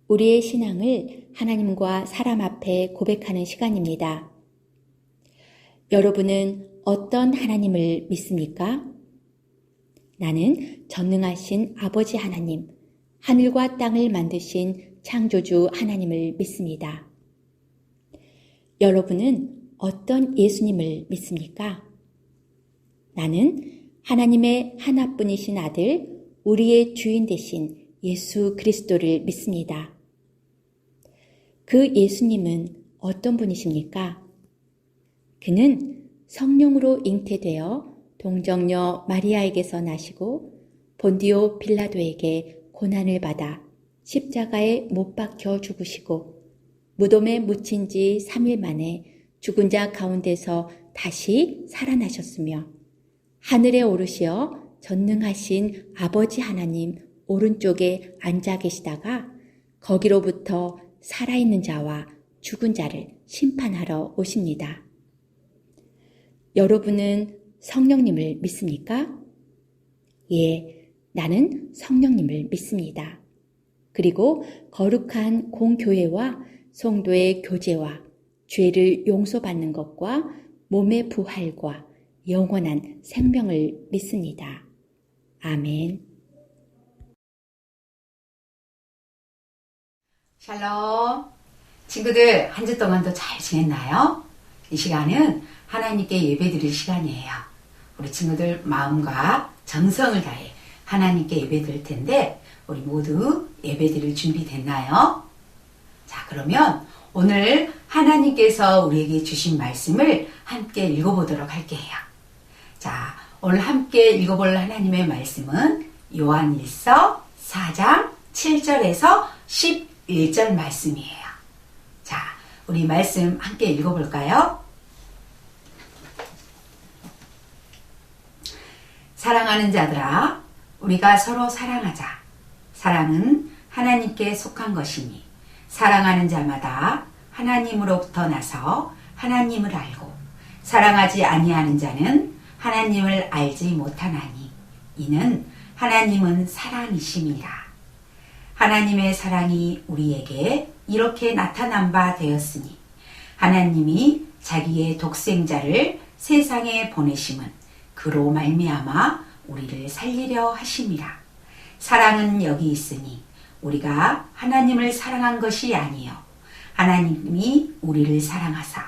우리의 신앙을 하나님과 사람 앞에 고백하는 시간입니다. 여러분은 어떤 하나님을 믿습니까? 나는 전능하신 아버지 하나님, 하늘과 땅을 만드신 창조주 하나님을 믿습니다. 여러분은 어떤 예수님을 믿습니까? 나는 하나님의 하나뿐이신 아들, 우리의 주인 되신 예수 그리스도를 믿습니다. 그 예수님은 어떤 분이십니까? 그는 성령으로 잉태되어 동정녀 마리아에게서 나시고 본디오 빌라도에게 고난을 받아 십자가에 못 박혀 죽으시고 무덤에 묻힌 지 3일 만에 죽은 자 가운데서 다시 살아나셨으며 하늘에 오르시어 전능하신 아버지 하나님 오른쪽에 앉아 계시다가 거기로부터 살아있는 자와 죽은 자를 심판하러 오십니다. 여러분은 성령님을 믿습니까? 예, 나는 성령님을 믿습니다. 그리고 거룩한 공교회와 성도의 교제와 죄를 용서받는 것과 몸의 부활과 영원한 생명을 믿습니다. 아멘. 샬롬. 친구들, 한 주 동안도 잘 지냈나요? 이 시간은 하나님께 예배드릴 시간이에요. 우리 친구들 마음과 정성을 다해 하나님께 예배드릴 텐데 우리 모두 예배드릴 준비 됐나요? 자, 그러면 오늘 하나님께서 우리에게 주신 말씀을 함께 읽어보도록 할게요. 자, 오늘 함께 읽어볼 하나님의 말씀은 요한일서 4장 7절에서 11절 말씀이에요. 자, 우리 말씀 함께 읽어볼까요? 사랑하는 자들아, 우리가 서로 사랑하자. 사랑은 하나님께 속한 것이니 사랑하는 자마다 하나님으로부터 나서 하나님을 알고 사랑하지 아니하는 자는 하나님을 알지 못하나니 이는 하나님은 사랑이심이라. 하나님의 사랑이 우리에게 이렇게 나타난 바 되었으니 하나님이 자기의 독생자를 세상에 보내심은 그로 말미암아 우리를 살리려 하심이라. 사랑은 여기 있으니 우리가 하나님을 사랑한 것이 아니요 하나님이 우리를 사랑하사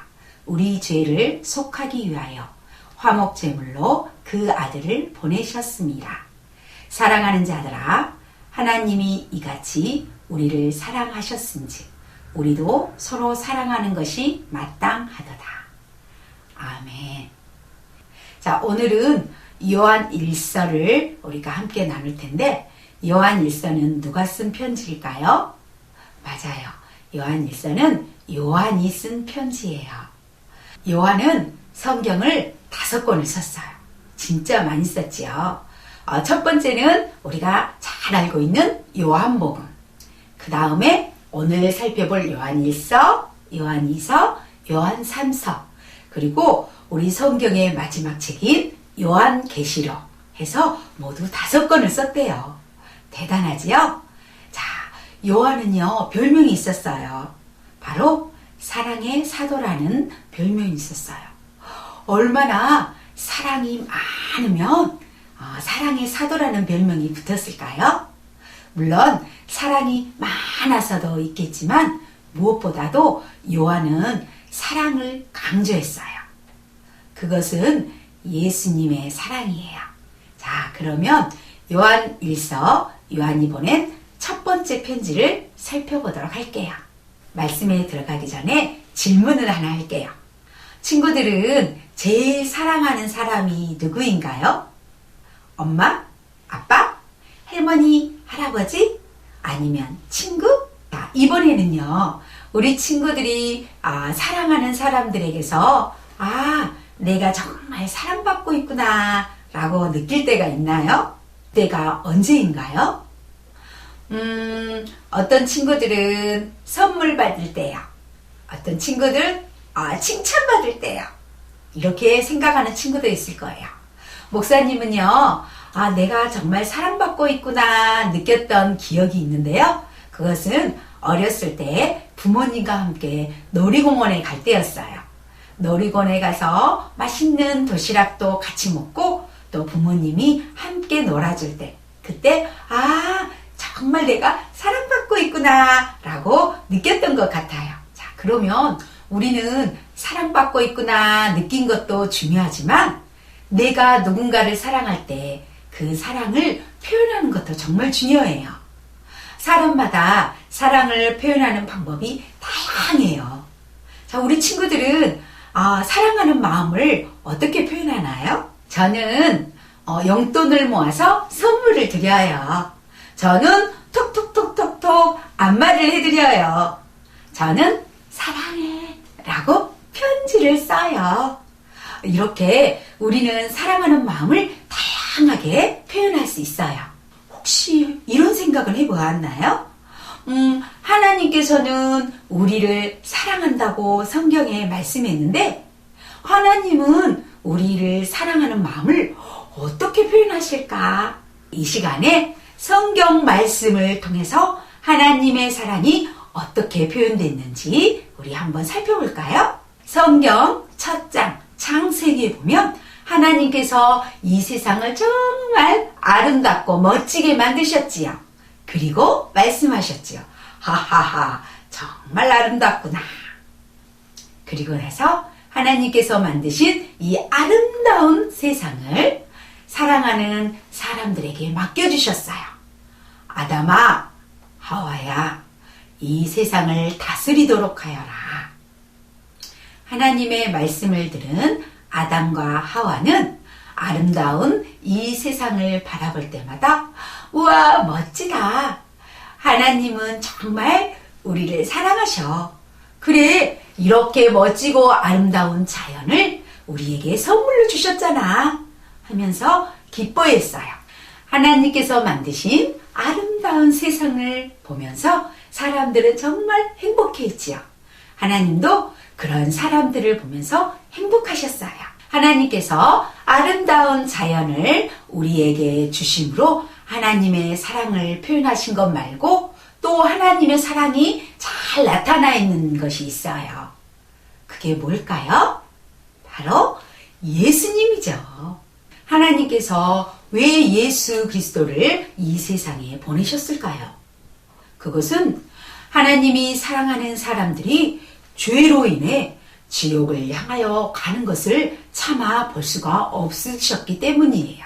우리 죄를 속하기 위하여 화목제물로 그 아들을 보내셨습니다. 사랑하는 자들아, 하나님이 이같이 우리를 사랑하셨은즉 우리도 서로 사랑하는 것이 마땅하도다. 아멘. 자, 오늘은 요한 일서를 우리가 함께 나눌 텐데 요한 일서는 누가 쓴 편지일까요? 맞아요. 요한 일서는 요한이 쓴 편지예요. 요한은 성경을 5권을 썼어요. 진짜 많이 썼지요. 첫 번째는 우리가 잘 알고 있는 요한복음. 그 다음에 오늘 살펴볼 요한일서, 요한이서, 요한삼서, 그리고 우리 성경의 마지막 책인 요한계시록 해서 모두 5권을 썼대요. 대단하지요? 자, 요한은요, 별명이 있었어요. 바로 사랑의 사도라는 별명이 있었어요. 얼마나 사랑이 많으면 사랑의 사도라는 별명이 붙었을까요? 물론 사랑이 많아서도 있겠지만 무엇보다도 요한은 사랑을 강조했어요. 그것은 예수님의 사랑이에요. 자, 그러면 요한 일서, 요한이 보낸 첫 번째 편지를 살펴보도록 할게요. 말씀에 들어가기 전에 질문을 하나 할게요. 친구들은 제일 사랑하는 사람이 누구인가요? 엄마? 아빠? 할머니? 할아버지? 아니면 친구? 자, 이번에는요, 우리 친구들이 사랑하는 사람들에게서 내가 정말 사랑받고 있구나 라고 느낄 때가 있나요? 때가 언제인가요? 어떤 친구들은 선물 받을 때요. 어떤 친구들은 칭찬받을 때요. 이렇게 생각하는 친구도 있을 거예요. 목사님은요, 내가 정말 사랑받고 있구나 느꼈던 기억이 있는데요. 그것은 어렸을 때 부모님과 함께 놀이공원에 갈 때였어요. 놀이공원에 가서 맛있는 도시락도 같이 먹고 또 부모님이 함께 놀아줄 때 그때 정말 내가 사랑받고 있구나 라고 느꼈던 것 같아요. 자, 그러면 우리는 사랑받고 있구나 느낀 것도 중요하지만 내가 누군가를 사랑할 때 그 사랑을 표현하는 것도 정말 중요해요. 사람마다 사랑을 표현하는 방법이 다양해요. 자, 우리 친구들은 사랑하는 마음을 어떻게 표현하나요? 저는 용돈을 모아서 선물을 드려요. 저는 톡톡톡톡톡 안마를 해드려요. 저는 사랑해 라고 편지를 써요. 이렇게 우리는 사랑하는 마음을 다양하게 표현할 수 있어요. 혹시 이런 생각을 해보았나요? 하나님께서는 우리를 사랑한다고 성경에 말씀했는데 하나님은 우리를 사랑하는 마음을 어떻게 표현하실까? 이 시간에 성경 말씀을 통해서 하나님의 사랑이 어떻게 표현됐는지 우리 한번 살펴볼까요? 성경 첫 장 창세기에 보면 하나님께서 이 세상을 정말 아름답고 멋지게 만드셨지요. 그리고 말씀하셨지요. 하하하, 정말 아름답구나. 그리고 나서 하나님께서 만드신 이 아름다운 세상을 사랑하는 사람들에게 맡겨주셨어요. 아담아, 하와야, 이 세상을 다스리도록 하여라. 하나님의 말씀을 들은 아담과 하와는 아름다운 이 세상을 바라볼 때마다 우와, 멋지다. 하나님은 정말 우리를 사랑하셔. 그래, 이렇게 멋지고 아름다운 자연을 우리에게 선물로 주셨잖아 하면서 기뻐했어요. 하나님께서 만드신 아름다운 세상을 보면서 사람들은 정말 행복해했지요. 하나님도 그런 사람들을 보면서 행복하셨어요. 하나님께서 아름다운 자연을 우리에게 주심으로 하나님의 사랑을 표현하신 것 말고 또 하나님의 사랑이 잘 나타나 있는 것이 있어요. 그게 뭘까요? 바로 예수님이죠. 하나님께서 왜 예수 그리스도를 이 세상에 보내셨을까요? 그것은 하나님이 사랑하는 사람들이 죄로 인해 지옥을 향하여 가는 것을 참아 볼 수가 없으셨기 때문이에요.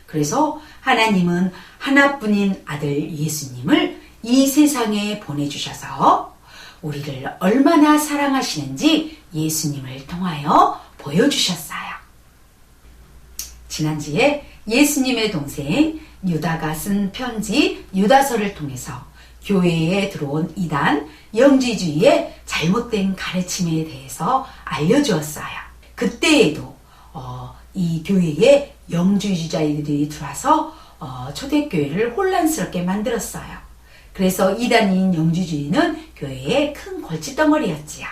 그래서 하나님은 하나뿐인 아들 예수님을 이 세상에 보내주셔서 우리를 얼마나 사랑하시는지 예수님을 통하여 보여주셨어요. 지난주에 예수님의 동생 유다가 쓴 편지 유다서를 통해서 교회에 들어온 이단 영지주의의 잘못된 가르침에 대해서 알려주었어요. 그때에도 이 교회에 영지주의자들이 들어와서 초대교회를 혼란스럽게 만들었어요. 그래서 이단인 영지주의는 교회의 큰 골칫덩어리였지요.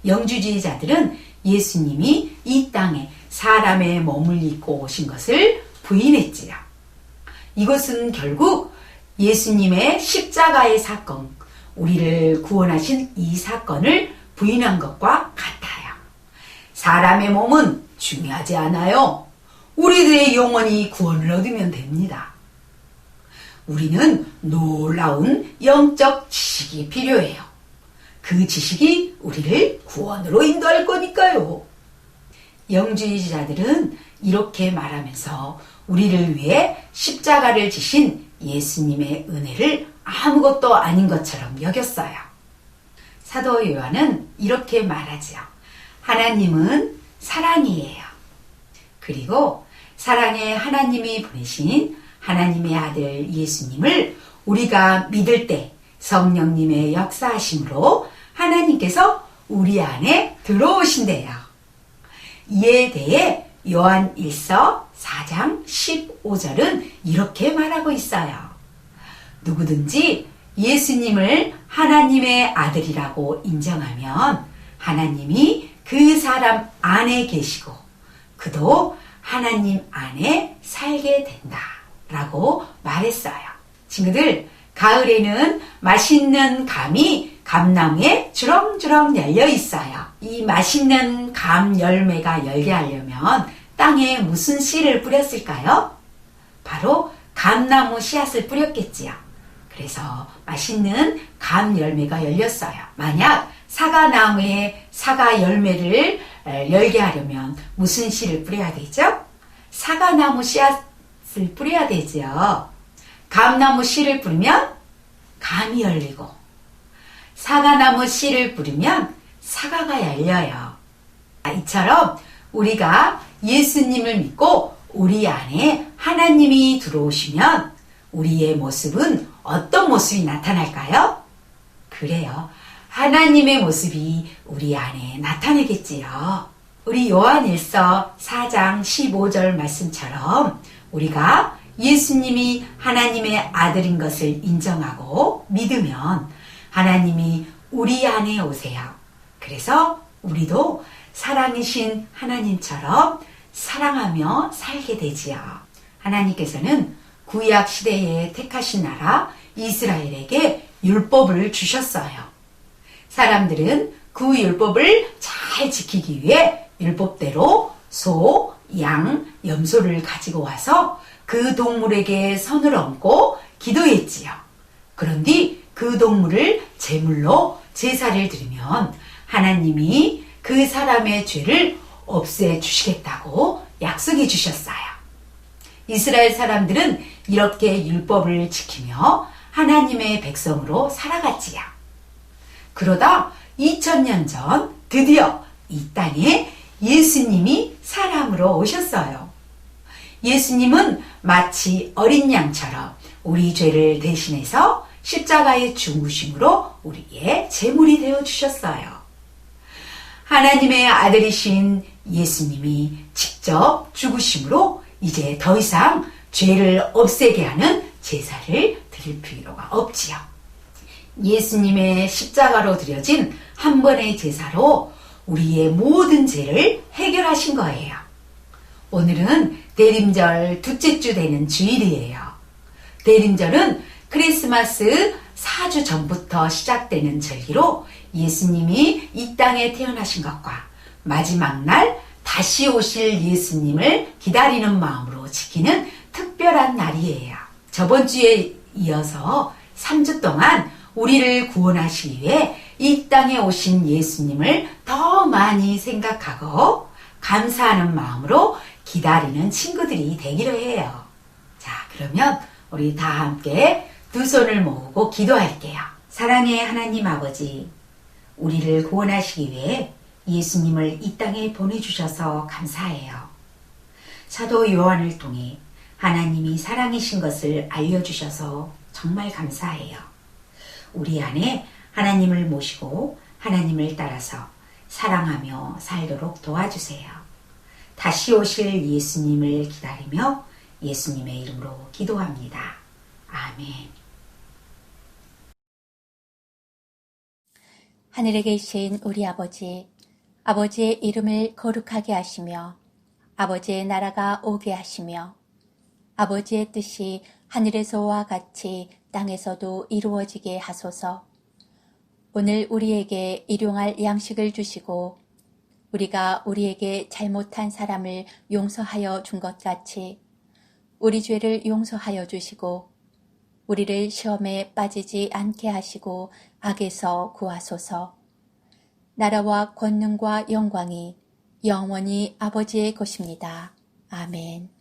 영지주의자들은 예수님이 이 땅에 사람의 몸을 입고 오신 것을 부인했지요. 이것은 결국 예수님의 십자가의 사건, 우리를 구원하신 이 사건을 부인한 것과 같아요. 사람의 몸은 중요하지 않아요. 우리들의 영혼이 구원을 얻으면 됩니다. 우리는 놀라운 영적 지식이 필요해요. 그 지식이 우리를 구원으로 인도할 거니까요. 영주의자들은 이렇게 말하면서 우리를 위해 십자가를 지신 예수님의 은혜를 아무것도 아닌 것처럼 여겼어요. 사도 요한은 이렇게 말하지요. 하나님은 사랑이에요. 그리고 사랑의 하나님이 보내신 하나님의 아들 예수님을 우리가 믿을 때 성령님의 역사하심으로 하나님께서 우리 안에 들어오신대요. 이에 대해 요한 1서 4장 15절은 이렇게 말하고 있어요. 누구든지 예수님을 하나님의 아들이라고 인정하면 하나님이 그 사람 안에 계시고 그도 하나님 안에 살게 된다 라고 말했어요. 친구들, 가을에는 맛있는 감이 감나무에 주렁주렁 열려 있어요. 이 맛있는 감 열매가 열게 하려면 땅에 무슨 씨를 뿌렸을까요? 바로 감나무 씨앗을 뿌렸겠지요. 그래서 맛있는 감 열매가 열렸어요. 만약 사과나무에 사과 열매를 열게 하려면 무슨 씨를 뿌려야 되죠? 사과나무 씨앗을 뿌려야 되죠. 감나무 씨를 뿌리면 감이 열리고, 사과나무 씨를 뿌리면 사과가 열려요. 이처럼 우리가 예수님을 믿고 우리 안에 하나님이 들어오시면 우리의 모습은 어떤 모습이 나타날까요? 그래요. 하나님의 모습이 우리 안에 나타나겠지요. 우리 요한일서 4장 15절 말씀처럼 우리가 예수님이 하나님의 아들인 것을 인정하고 믿으면 하나님이 우리 안에 오세요. 그래서 우리도 사랑이신 하나님처럼 사랑하며 살게 되지요. 하나님께서는 구약 시대에 택하신 나라 이스라엘에게 율법을 주셨어요. 사람들은 그 율법을 잘 지키기 위해 율법대로 소, 양, 염소를 가지고 와서 그 동물에게 손을 얹고 기도했지요. 그런데 그 동물을 제물로 제사를 드리면 하나님이 그 사람의 죄를 없애주시겠다고 약속해 주셨어요. 이스라엘 사람들은 이렇게 율법을 지키며 하나님의 백성으로 살아갔지요. 그러다 2000년 전 드디어 이 땅에 예수님이 사람으로 오셨어요. 예수님은 마치 어린 양처럼 우리 죄를 대신해서 십자가의 죽으심으로 우리의 제물이 되어 주셨어요. 하나님의 아들이신 예수님이 직접 죽으심으로 이제 더 이상 죄를 없애게 하는 제사를 드릴 필요가 없지요. 예수님의 십자가로 드려진 한 번의 제사로 우리의 모든 죄를 해결하신 거예요. 오늘은 대림절 둘째 주 되는 주일이에요. 대림절은 크리스마스 4주 전부터 시작되는 절기로 예수님이 이 땅에 태어나신 것과 마지막 날 다시 오실 예수님을 기다리는 마음으로 지키는 특별한 날이에요. 저번 주에 이어서 3주 동안 우리를 구원하시기 위해 이 땅에 오신 예수님을 더 많이 생각하고 감사하는 마음으로 기다리는 친구들이 되기로 해요. 자, 그러면 우리 다 함께 두 손을 모으고 기도할게요. 사랑의 하나님 아버지, 우리를 구원하시기 위해 예수님을 이 땅에 보내주셔서 감사해요. 사도 요한을 통해 하나님이 사랑이신 것을 알려주셔서 정말 감사해요. 우리 안에 하나님을 모시고 하나님을 따라서 사랑하며 살도록 도와주세요. 다시 오실 예수님을 기다리며 예수님의 이름으로 기도합니다. 아멘. 하늘에 계신 우리 아버지, 아버지의 이름을 거룩하게 하시며 아버지의 나라가 오게 하시며 아버지의 뜻이 하늘에서와 같이 땅에서도 이루어지게 하소서. 오늘 우리에게 일용할 양식을 주시고 우리가 우리에게 잘못한 사람을 용서하여 준 것 같이 우리 죄를 용서하여 주시고 우리를 시험에 빠지지 않게 하시고 악에서 구하소서. 나라와 권능과 영광이 영원히 아버지의 것입니다. 아멘.